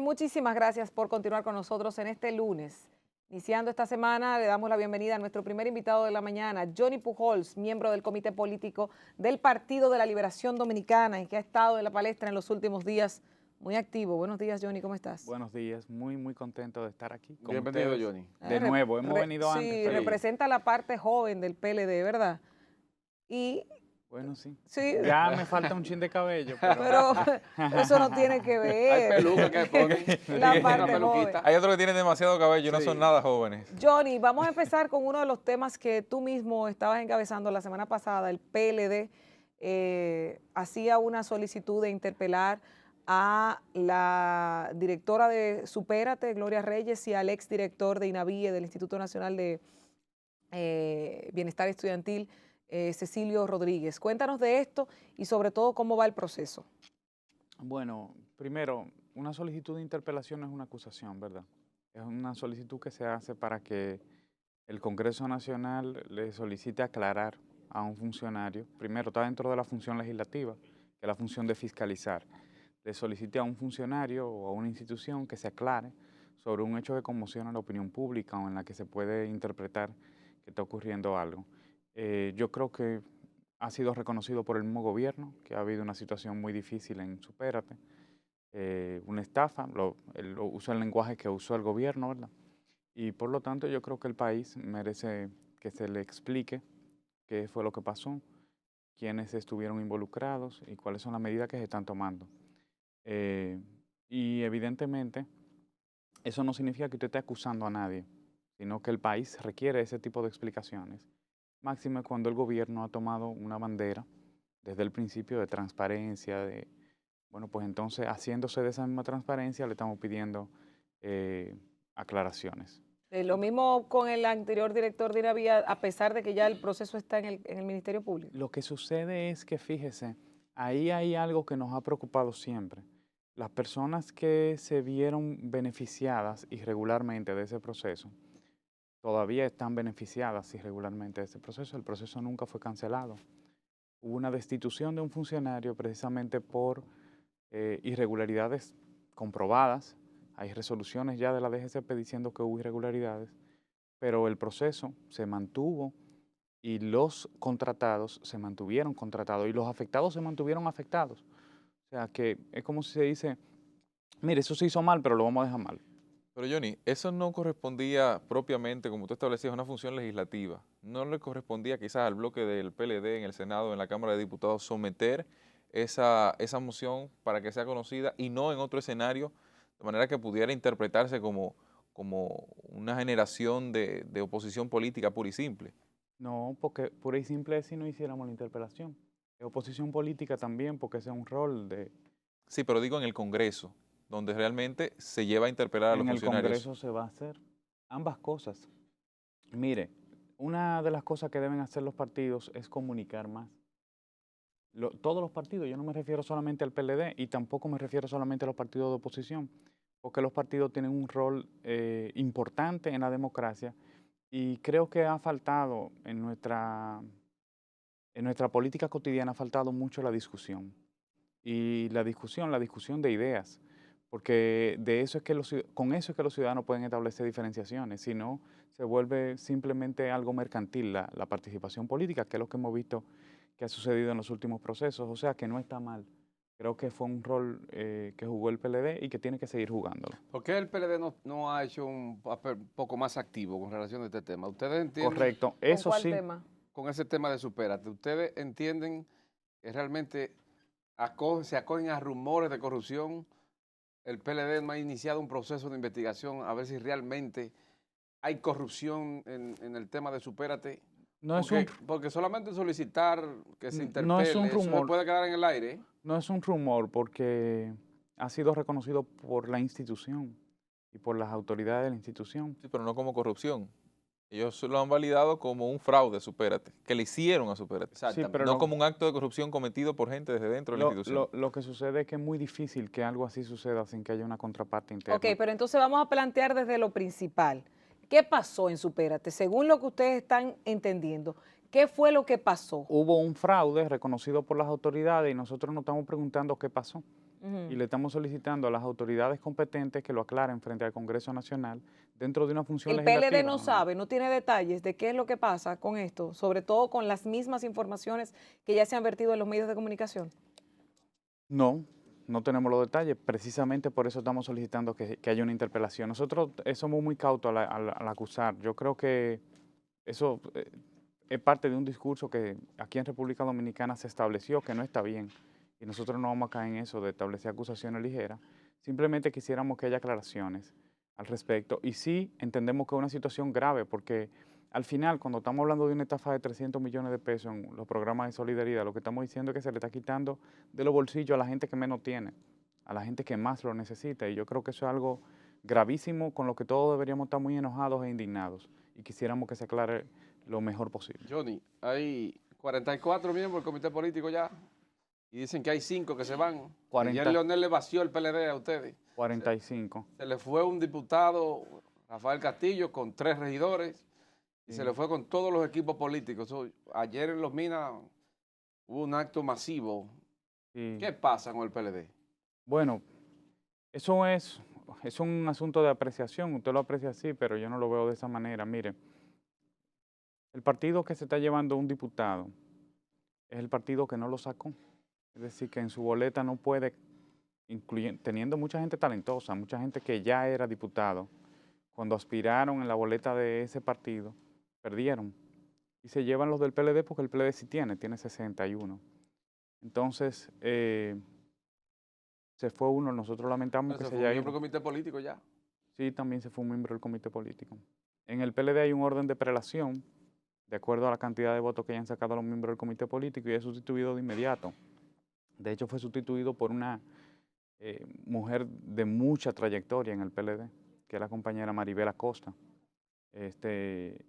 Muchísimas gracias por continuar con nosotros en este lunes. Iniciando esta semana, le damos la bienvenida a nuestro primer invitado de la mañana, Johnny Pujols, miembro del Comité Político del Partido de la Liberación Dominicana y que ha estado en la palestra en los últimos días, muy activo. Buenos días, Johnny, ¿cómo estás? Buenos días, muy contento de estar aquí con Bienvenido, ustedes. Johnny. De nuevo, hemos venido antes. Sí, Pero... representa la parte joven del PLD, ¿verdad? Y Bueno, sí. sí, Ya me falta un chin de cabello, pero eso no tiene que ver. Hay peluca que ponen. La Una parte peluquita. Hay otros que tienen demasiado cabello y no Sí. son nada jóvenes. Johnny, vamos a empezar con uno de los temas que tú mismo estabas encabezando la semana pasada. El PLD hacía una solicitud de interpelar a la directora de Supérate, Gloria Reyes, y al exdirector de INAVIE, del Instituto Nacional de Bienestar Estudiantil, Cecilio Rodríguez. Cuéntanos de esto y sobre todo cómo va el proceso. Bueno, primero, una solicitud de interpelación no es una acusación, ¿verdad? Es una solicitud que se hace para que el Congreso Nacional le solicite aclarar a un funcionario, primero está dentro de la función legislativa, que es la función de fiscalizar, le solicite a un funcionario o a una institución que se aclare sobre un hecho que conmociona la opinión pública o en la que se puede interpretar que está ocurriendo algo. Yo creo que ha sido reconocido por el mismo gobierno, que ha habido una situación muy difícil en Supérate, una estafa, usó el lenguaje que usó el gobierno, ¿verdad? Y por lo tanto yo creo que el país merece que se le explique qué fue lo que pasó, quiénes estuvieron involucrados y cuáles son las medidas que se están tomando. Y evidentemente eso no significa que usted esté acusando a nadie, sino que el país requiere ese tipo de explicaciones. Máxime cuando el gobierno ha tomado una bandera desde el principio de transparencia, bueno, pues entonces haciéndose de esa misma transparencia le estamos pidiendo aclaraciones. Lo mismo con el anterior director de INAVIE, a pesar de que ya el proceso está en el Ministerio Público. Lo que sucede es que, fíjese, ahí hay algo que nos ha preocupado siempre. Las personas que se vieron beneficiadas irregularmente de ese proceso, todavía están beneficiadas irregularmente de ese proceso. El proceso nunca fue cancelado. Hubo una destitución de un funcionario precisamente por irregularidades comprobadas. Hay resoluciones ya de la DGCP diciendo que hubo irregularidades, pero el proceso se mantuvo y los contratados se mantuvieron contratados y los afectados se mantuvieron afectados. O sea que es como si se dice, mire, eso se hizo mal, pero lo vamos a dejar mal. Pero Johnny, eso no correspondía propiamente, como tú establecías, a una función legislativa. No le correspondía quizás al bloque del PLD en el Senado, en la Cámara de Diputados, someter esa moción para que sea conocida y no en otro escenario, de manera que pudiera interpretarse como una generación de oposición política pura y simple. No, porque pura y simple es si no hiciéramos la interpelación. Es oposición política también, porque ese es un rol de... Sí, pero digo en el Congreso, donde realmente se lleva a interpelar a los funcionarios. En el Congreso se va a hacer ambas cosas. Mire, una de las cosas que deben hacer los partidos es comunicar más. Todos los partidos, yo no me refiero solamente al PLD y tampoco me refiero solamente a los partidos de oposición, porque los partidos tienen un rol importante en la democracia y creo que ha faltado en nuestra política cotidiana, ha faltado mucho la discusión. Y la discusión de ideas, porque con eso es que los ciudadanos pueden establecer diferenciaciones, si no se vuelve simplemente algo mercantil la participación política, que es lo que hemos visto que ha sucedido en los últimos procesos, o sea que no está mal. Creo que fue un rol que jugó el PLD y que tiene que seguir jugándolo. ¿Por qué el PLD no ha hecho un papel un poco más activo con relación a este tema? ¿Ustedes entienden? Correcto, ¿Con eso cuál sí. tema? Con ese tema de Supérate, ¿ustedes entienden que realmente se acogen a rumores de corrupción? El PLD no ha iniciado un proceso de investigación a ver si realmente hay corrupción en el tema de Supérate. No Porque solamente solicitar que se interpele, no es un eso rumor. puede quedar en el aire. No es un rumor porque ha sido reconocido por la institución y por las autoridades de la institución. Sí, pero no como corrupción. Ellos lo han validado como un fraude, Supérate, que le hicieron a Supérate. Sí, pero no como un acto de corrupción cometido por gente desde dentro de la institución. Lo que sucede es que es muy difícil que algo así suceda sin que haya una contraparte interna. Ok, pero entonces vamos a plantear desde lo principal. ¿Qué pasó en Supérate? Según lo que ustedes están entendiendo, ¿qué fue lo que pasó? Hubo un fraude reconocido por las autoridades y nosotros nos estamos preguntando qué pasó. y le estamos solicitando a las autoridades competentes que lo aclaren frente al Congreso Nacional dentro de una función El legislativa. PLD no sabe, no tiene detalles de qué es lo que pasa con esto, sobre todo con las mismas informaciones que ya se han vertido en los medios de comunicación. No, no tenemos los detalles. Precisamente por eso estamos solicitando que haya una interpelación. Nosotros somos muy cautos al acusar. Yo creo que eso es parte de un discurso que aquí en República Dominicana se estableció que no está bien. Y nosotros no vamos a caer en eso de establecer acusaciones ligeras. Simplemente quisiéramos que haya aclaraciones al respecto. Y sí entendemos que es una situación grave porque al final, cuando estamos hablando de una estafa de 300 millones de pesos en los programas de solidaridad, lo que estamos diciendo es que se le está quitando de los bolsillos a la gente que menos tiene, a la gente que más lo necesita. Y yo creo que eso es algo gravísimo con lo que todos deberíamos estar muy enojados e indignados. Y quisiéramos que se aclare lo mejor posible. Johnny, hay 44 miembros del comité político ya y dicen que hay 5 que se van. 40. Ayer Leonel le vació el PLD a ustedes. 45. Se le fue un diputado, Rafael Castillo, con 3 regidores y se le fue con todos los equipos políticos. Ayer en Los Minas hubo un acto masivo. Sí. ¿Qué pasa con el PLD? Bueno, eso es un asunto de apreciación. Usted lo aprecia así, pero yo no lo veo de esa manera. Mire, el partido que se está llevando un diputado es el partido que no lo sacó. Es decir, que en su boleta no puede, teniendo mucha gente talentosa, mucha gente que ya era diputado, cuando aspiraron en la boleta de ese partido, perdieron. Y se llevan los del PLD porque el PLD sí tiene 61. Entonces, se fue uno, nosotros lamentamos que se haya ido. ¿Miembro del comité político ya? Sí, también se fue un miembro del comité político. En el PLD hay un orden de prelación, de acuerdo a la cantidad de votos que hayan sacado los miembros del comité político, y es sustituido de inmediato. De hecho, fue sustituido por una mujer de mucha trayectoria en el PLD, que es la compañera Maribel Acosta.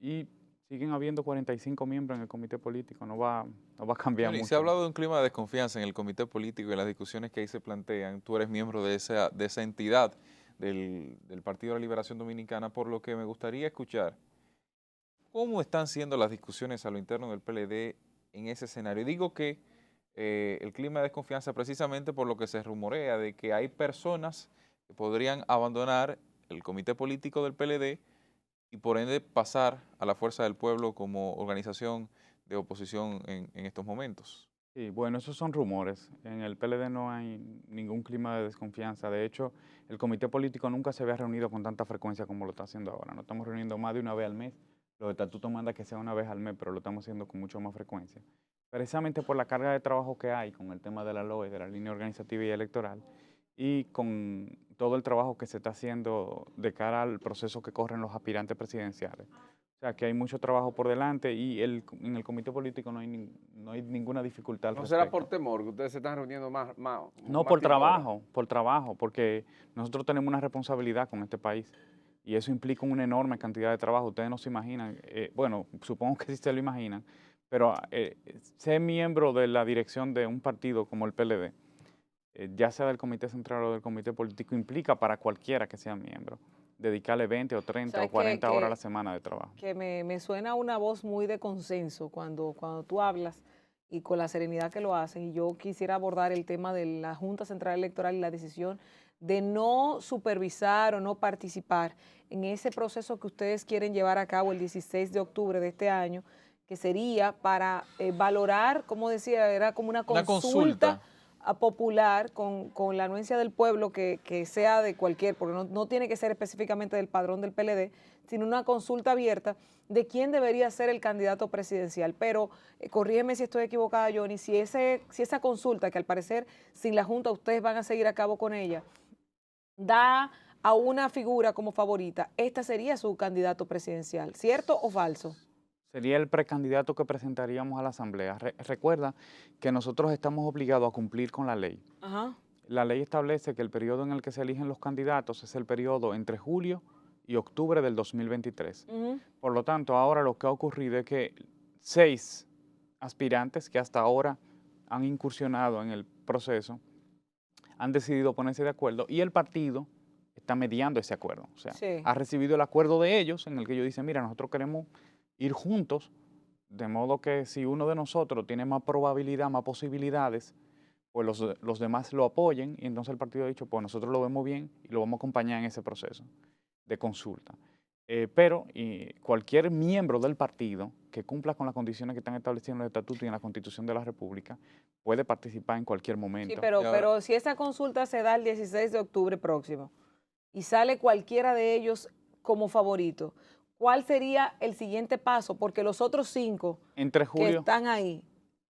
Y siguen habiendo 45 miembros en el comité político, no va a cambiar Johnny, mucho. se ha hablado de un clima de desconfianza en el comité político y en las discusiones que ahí se plantean. Tú eres miembro de esa entidad del Partido de la Liberación Dominicana, por lo que me gustaría escuchar cómo están siendo las discusiones a lo interno del PLD en ese escenario. Digo que el clima de desconfianza precisamente por lo que se rumorea de que hay personas que podrían abandonar el comité político del PLD y por ende pasar a la Fuerza del Pueblo como organización de oposición en estos momentos. Sí, bueno, esos son rumores. En el PLD no hay ningún clima de desconfianza. De hecho, el comité político nunca se había reunido con tanta frecuencia como lo está haciendo ahora. Nos estamos reuniendo más de una vez al mes. Los estatutos mandan que sea una vez al mes, pero lo estamos haciendo con mucho más frecuencia. Precisamente por la carga de trabajo que hay con el tema de la LOE, de la línea organizativa y electoral, y con todo el trabajo que se está haciendo de cara al proceso que corren los aspirantes presidenciales. O sea, que hay mucho trabajo por delante y en el comité político no hay ninguna dificultad al ¿No respecto. será por temor que ustedes se están reuniendo más? No, más por tiempo ahora? trabajo, porque nosotros tenemos una responsabilidad con este país y eso implica una enorme cantidad de trabajo. Ustedes no se imaginan, bueno, supongo que sí se lo imaginan, pero ser miembro de la dirección de un partido como el PLD, ya sea del comité central o del comité político, implica para cualquiera que sea miembro dedicarle 20 o 30 o ¿Sabes 40 horas a la semana de trabajo. Que me suena una voz muy de consenso cuando tú hablas y con la serenidad que lo hacen? Y yo quisiera abordar el tema de la Junta Central Electoral y la decisión de no supervisar o no participar en ese proceso que ustedes quieren llevar a cabo el 16 de octubre de este año, que sería para valorar, como decía, era como una consulta popular con la anuencia del pueblo que sea de cualquier, porque no tiene que ser específicamente del padrón del PLD, sino una consulta abierta de quién debería ser el candidato presidencial. Pero corrígeme si estoy equivocada, Johnny, si esa consulta, que al parecer sin la Junta ustedes van a seguir a cabo con ella, da a una figura como favorita, esta sería su candidato presidencial, ¿cierto o falso? Sería el precandidato que presentaríamos a la Asamblea. Recuerda que nosotros estamos obligados a cumplir con la ley. Ajá. La ley establece que el periodo en el que se eligen los candidatos es el periodo entre julio y octubre del 2023. Por lo tanto, ahora lo que ha ocurrido es que 6 aspirantes que hasta ahora han incursionado en el proceso han decidido ponerse de acuerdo y el partido está mediando ese acuerdo. O sea, Sí. ha recibido el acuerdo de ellos en el que ellos dicen, mira, nosotros queremos ir juntos, de modo que si uno de nosotros tiene más probabilidad, más posibilidades, pues los demás lo apoyen y entonces el partido ha dicho, pues nosotros lo vemos bien y lo vamos a acompañar en ese proceso de consulta. Pero cualquier miembro del partido que cumpla con las condiciones que están establecidas en el Estatuto y en la Constitución de la República puede participar en cualquier Sí, momento. pero si esa consulta se da el 16 de octubre próximo y sale cualquiera de ellos como favorito, ¿cuál sería el siguiente paso? Porque los otros 5 Entre que julio, están ahí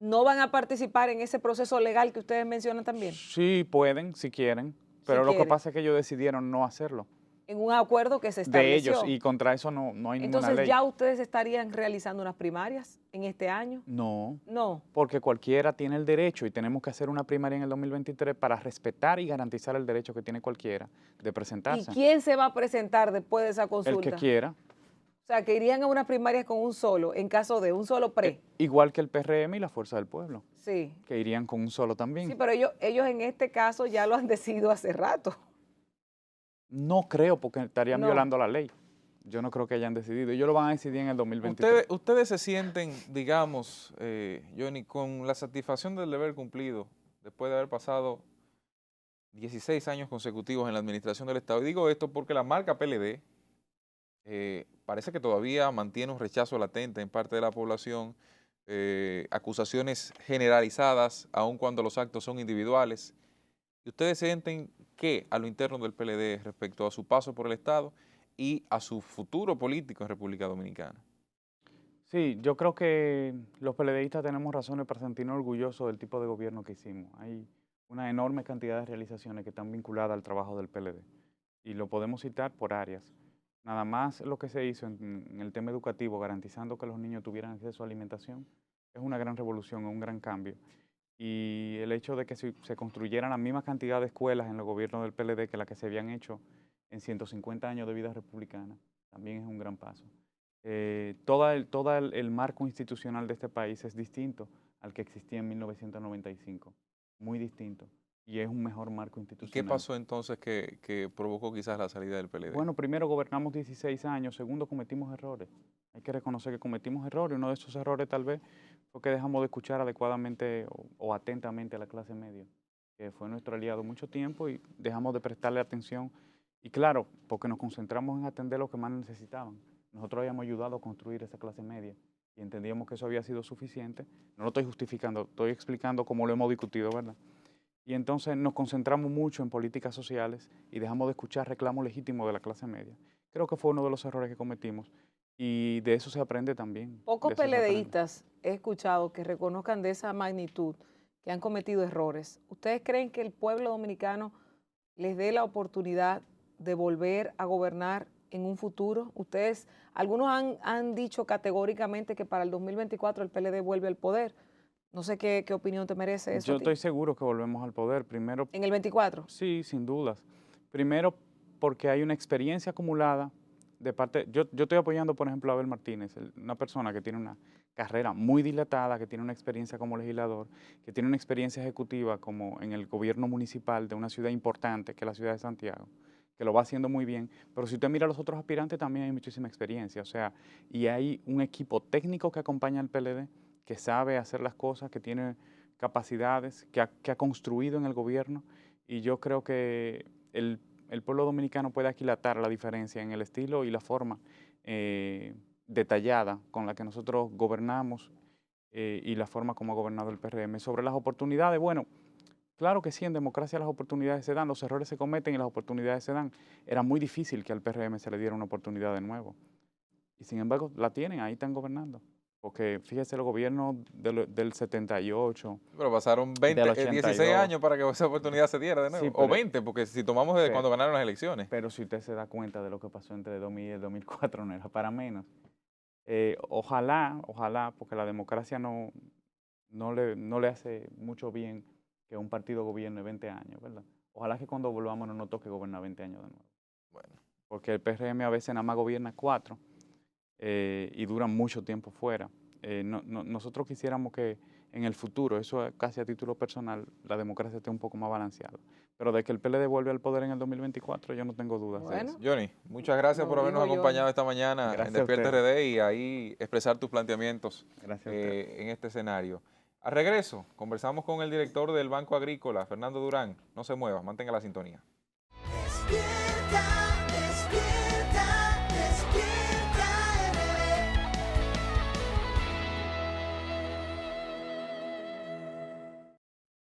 no van a participar en ese proceso legal que ustedes mencionan también, sí pueden, si quieren, pero lo que quieren, pasa es que ellos decidieron no hacerlo. en un acuerdo que se De estableció. ellos, y contra eso no hay ninguna Entonces ley. ya ustedes estarían realizando unas primarias en este año. No, No. porque cualquiera tiene el derecho y tenemos que hacer una primaria en el 2023 para respetar y garantizar el derecho que tiene cualquiera de ¿Y presentarse. quién se va a presentar después de esa El consulta? que quiera. O sea, que irían a unas primarias con un solo, en caso de un solo pre. Igual que el PRM y la Fuerza del Pueblo, Sí. que irían con un solo Sí, también. pero ellos en este caso ya lo han decidido hace rato. No creo, porque estarían No. violando la ley. Yo no creo que hayan decidido. Ellos lo van a decidir en el 2023. Ustedes se sienten, digamos, Johnny, con la satisfacción del deber cumplido después de haber pasado 16 años consecutivos en la administración del Estado. Y digo esto porque la marca PLD parece que todavía mantiene un rechazo latente en parte de la población, acusaciones generalizadas, aun cuando los actos son individuales. ¿Y ustedes sienten qué a lo interno del PLD respecto a su paso por el Estado y a su futuro político en República Dominicana? Sí, yo creo que los PLDistas tenemos razones para sentirnos orgullosos del tipo de gobierno que hicimos. Hay una enorme cantidad de realizaciones que están vinculadas al trabajo del PLD y lo podemos citar por áreas. Nada más lo que se hizo en el tema educativo, garantizando que los niños tuvieran acceso a alimentación, es una gran revolución, es un gran cambio. Y el hecho de que se construyeran la misma cantidad de escuelas en los gobiernos del PLD que las que se habían hecho en 150 años de vida republicana, también es un gran paso. Todo el marco institucional de este país es distinto al que existía en 1995, muy distinto, y es un mejor marco ¿Y institucional. qué pasó entonces que provocó quizás la salida del PLD? Bueno, primero gobernamos 16 años, segundo cometimos errores. Hay que reconocer que cometimos errores. Uno de esos errores tal vez fue que dejamos de escuchar adecuadamente o atentamente a la clase media, que fue nuestro aliado mucho tiempo, y dejamos de prestarle atención. Y claro, porque nos concentramos en atender lo que más necesitaban. Nosotros habíamos ayudado a construir esa clase media y entendíamos que eso había sido suficiente. No lo estoy justificando, estoy explicando cómo lo hemos discutido, ¿verdad? Y entonces nos concentramos mucho en políticas sociales y dejamos de escuchar reclamos legítimos de la clase media. Creo que fue uno de los errores que cometimos y de eso se aprende también. Pocos de eso se aprende. PLDistas he escuchado que reconozcan de esa magnitud que han cometido errores. ¿Ustedes creen que el pueblo dominicano les dé la oportunidad de volver a gobernar en un futuro? Ustedes, algunos han dicho categóricamente que para el 2024 el PLD vuelve al poder. No sé qué opinión te merece eso. Yo estoy seguro que volvemos al poder. Primero, ¿En el 24? sí, sin dudas. Primero, porque hay una experiencia acumulada de parte. Yo estoy apoyando, por ejemplo, a Abel Martínez, una persona que tiene una carrera muy dilatada, que tiene una experiencia como legislador, que tiene una experiencia ejecutiva como en el gobierno municipal de una ciudad importante, que es la ciudad de Santiago, que lo va haciendo muy bien. Pero si usted mira a los otros aspirantes, también hay muchísima experiencia. O sea, y hay un equipo técnico que acompaña al PLD, que sabe hacer las cosas, que tiene capacidades, que ha construido en el gobierno, y yo creo que el pueblo dominicano puede aquilatar la diferencia en el estilo y la forma detallada con la que nosotros gobernamos y la forma como ha gobernado el PRM. Sobre las oportunidades, bueno, claro que sí, en democracia las oportunidades se dan, los errores se cometen y las oportunidades se dan. Era muy difícil que al PRM se le diera una oportunidad de nuevo. Y sin embargo, la tienen, ahí están gobernando. Porque fíjese, el gobierno del 78. Pero pasaron 16 años para que esa oportunidad se diera de nuevo. Sí, o 20, porque si tomamos desde cuando ganaron las elecciones. Pero si usted se da cuenta de lo que pasó entre 2000 y el 2004, no era para menos. Ojalá, porque la democracia no le hace mucho bien que un partido gobierne 20 años, ¿verdad? Ojalá que cuando volvamos no nos toque gobernar 20 años de nuevo. Bueno. Porque el PRM a veces nada más gobierna 4 y duran mucho tiempo fuera. Nosotros quisiéramos que en el futuro, eso es casi a título personal, la democracia esté un poco más balanceada. Pero de que el PLD vuelve al poder en el 2024, yo no tengo dudas de eso. Johnny, muchas gracias por habernos acompañado esta mañana en Despierta RD y ahí expresar tus planteamientos en este escenario. Al regreso, conversamos con el director del Banco Agrícola, Fernando Durán. No se mueva, mantenga la sintonía. Despierta, despierta.